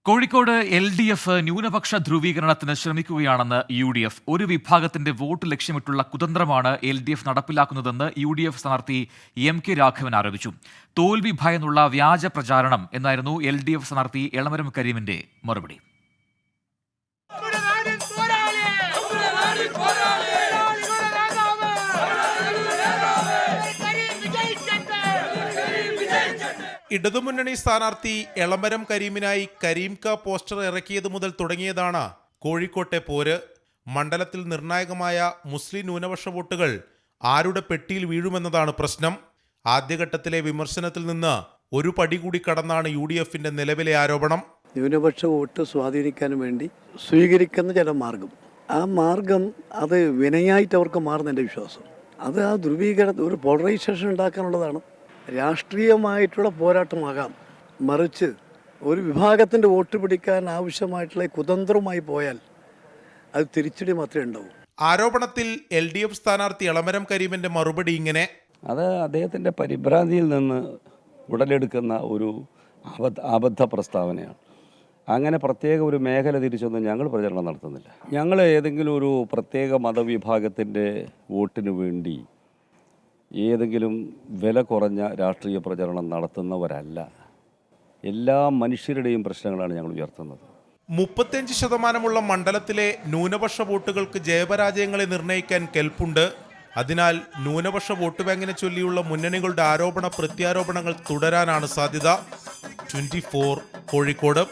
Kozhikode LDF ന്യൂനപക്ഷ ധ്രുവീകരണത്തിന് ശ്രമിക്കുകയാണെന്ന് UDF. ഒരു വിഭാഗത്തിന്റെ വോട്ട് ലക്ഷ്യമിട്ടുള്ള കുതന്ത്രമാണ് LDF നടപ്പിലാക്കുന്നതെന്ന് UDF സ്ഥാനാർത്ഥി MK രാഘവൻ ആരോപിച്ചു. തോൽവി ഭയന്നുള്ള വ്യാജ പ്രചാരണം എന്നായിരുന്നു LDF സ്ഥാനാർത്ഥി എളമരം കരീമിന്റെ മറുപടി. ഇടതുമുന്നണി സ്ഥാനാർത്ഥി എളമരം കരീമിനായി കരീം ക പോസ്റ്റർ ഇറക്കിയത് മുതൽ തുടങ്ങിയതാണ് കോഴിക്കോട്ടെ പോര്. മണ്ഡലത്തിൽ നിർണായകമായ മുസ്ലിം ന്യൂനപക്ഷ വോട്ടുകൾ ആരുടെ പെട്ടിയിൽ വീഴുമെന്നതാണ് പ്രശ്നം. ആദ്യഘട്ടത്തിലെ വിമർശനത്തിൽ നിന്ന് ഒരു പടി കൂടി കടന്നാണ് UDFന്റെ നിലവിലെ ആരോപണം. ന്യൂനപക്ഷ വോട്ട് സ്വാധീനിക്കാൻ വേണ്ടി സ്വീകരിക്കുന്ന ചില മാർഗം, ആ മാർഗം അത് വിനയായിട്ട് അവർക്ക് മാറുന്ന എൻ്റെ വിശ്വാസം. അത് ആ ഒരു പോളറൈസേഷൻ ഉണ്ടാക്കാനുള്ളതാണ്. രാഷ്ട്രീയമായിട്ടുള്ള പോരാട്ടമാകാം, മറിച്ച് ഒരു വിഭാഗത്തിൻ്റെ വോട്ട് പിടിക്കാൻ ആവശ്യമായിട്ടുള്ള കുതന്ത്രമായി പോയാൽ അത് തിരിച്ചടി മാത്രമേ ഉണ്ടാവൂ. ആരോപണത്തിൽ LDF സ്ഥാനാർത്ഥി എളമരം കരീമിന്റെ മറുപടി ഇങ്ങനെ: അത് അദ്ദേഹത്തിൻ്റെ പരിഭ്രാന്തിയിൽ നിന്ന് ഉടലെടുക്കുന്ന ഒരു അബദ്ധ പ്രസ്താവനയാണ്. അങ്ങനെ പ്രത്യേക ഒരു മേഖല തിരിച്ചൊന്നും ഞങ്ങൾ പ്രചരണം നടത്തുന്നില്ല. ഞങ്ങൾ ഏതെങ്കിലും ഒരു പ്രത്യേക മതവിഭാഗത്തിൻ്റെ വോട്ടിന് വേണ്ടി ഏതെങ്കിലും വില കുറഞ്ഞ രാഷ്ട്രീയ പ്രചരണം നടത്തുന്നവരല്ല. എല്ലാ മനുഷ്യരുടെയും പ്രശ്നങ്ങളാണ് ഞങ്ങൾ ഉയർത്തുന്നത്. 35% മണ്ഡലത്തിലെ ന്യൂനപക്ഷ വോട്ടുകൾക്ക് ജയപരാജയങ്ങളെ നിർണ്ണയിക്കാൻ കെൽപ്പുണ്ട്. അതിനാൽ ന്യൂനപക്ഷ വോട്ട് ബാങ്കിനെ ചൊല്ലിയുള്ള മുന്നണികളുടെ ആരോപണ പ്രത്യാരോപണങ്ങൾ തുടരാനാണ് സാധ്യത. 24 കോഴിക്കോട്.